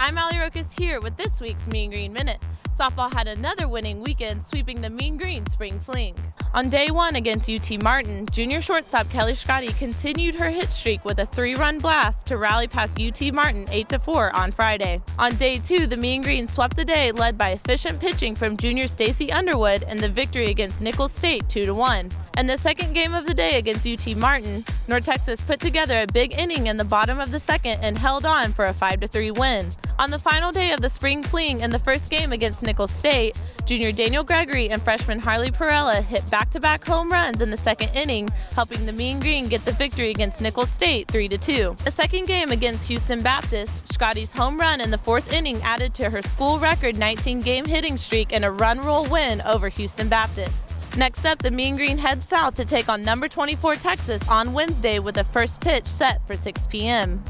I'm Allie Rokas here with this week's Mean Green Minute. Softball had another winning weekend, sweeping the Mean Green Spring Fling. On day one against UT Martin, junior shortstop Kelly Scotty continued her hit streak with a 3-run blast to rally past UT Martin 8-4 on Friday. On day two, the Mean Green swept the day, led by efficient pitching from junior Stacy Underwood and the victory against Nicholls State 2-1. And the second game of the day against UT Martin, North Texas put together a big inning in the bottom of the second and held on for a 5-3 win. On the final day of the Spring Fling in the first game against Nicholls State, junior Daniel Gregory and freshman Harley Perella hit back-to-back home runs in the second inning, helping the Mean Green get the victory against Nicholls State 3-2. The second game against Houston Baptist, Scotty's home run in the fourth inning added to her school record 19-game hitting streak and a run-roll win over Houston Baptist. Next up, the Mean Green head south to take on number 24 Texas on Wednesday with the first pitch set for 6 p.m.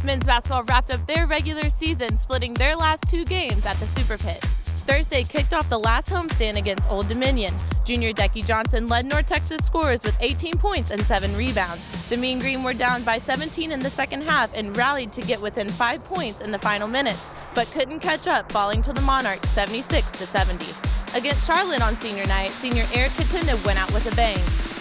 Men's basketball wrapped up their regular season, splitting their last two games at the Super Pit. Thursday kicked off the last homestand against Old Dominion. Junior Decky Johnson led North Texas scorers with 18 points and 7 rebounds. The Mean Green were down by 17 in the second half and rallied to get within 5 points in the final minutes, but couldn't catch up, falling to the Monarchs 76-70. Against Charlotte on senior night, senior Eric Katinda went out with a bang.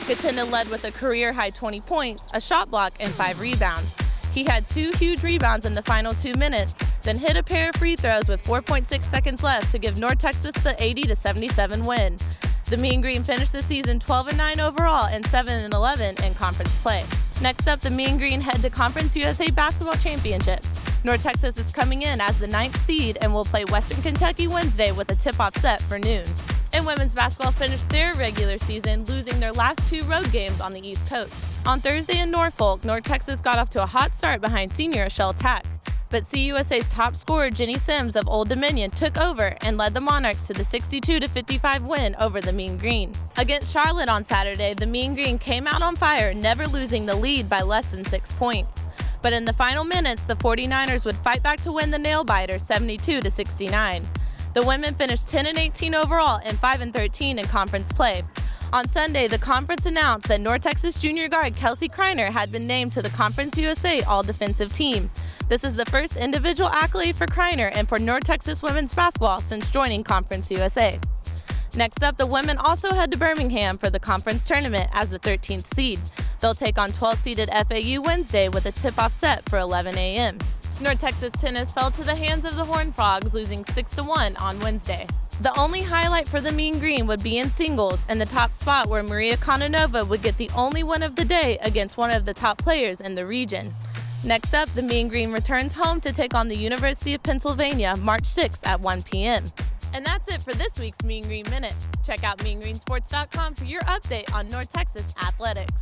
Katinda led with a career-high 20 points, a shot block, and 5 rebounds. He had 2 huge rebounds in the final 2 minutes, then hit a pair of free throws with 4.6 seconds left to give North Texas the 80-77 win. The Mean Green finished the season 12-9 overall and 7-11 in conference play. Next up, the Mean Green head to Conference USA Basketball Championships. North Texas is coming in as the 9th seed and will play Western Kentucky Wednesday with a tip-off set for noon. And women's basketball finished their regular season, losing their last 2 road games on the East Coast. On Thursday in Norfolk, North Texas got off to a hot start behind senior Ashell Tack. But CUSA's top scorer, Jenny Sims of Old Dominion, took over and led the Monarchs to the 62-55 win over the Mean Green. Against Charlotte on Saturday, the Mean Green came out on fire, never losing the lead by less than 6 points. But in the final minutes, the 49ers would fight back to win the nail-biter 72-69. The women finished 10-18 overall and 5-13 in conference play. On Sunday, the conference announced that North Texas junior guard Kelsey Kreiner had been named to the Conference USA All-Defensive Team. This is the first individual accolade for Kreiner and for North Texas women's basketball since joining Conference USA. Next up, the women also head to Birmingham for the conference tournament as the 13th seed. They'll take on 12-seeded FAU Wednesday with a tip-off set for 11 a.m. North Texas tennis fell to the hands of the Horned Frogs, losing 6-1 on Wednesday. The only highlight for the Mean Green would be in singles and the top spot where Maria Kononova would get the only win of the day against one of the top players in the region. Next up, the Mean Green returns home to take on the University of Pennsylvania March 6th at 1 p.m. And that's it for this week's Mean Green Minute. Check out meangreensports.com for your update on North Texas athletics.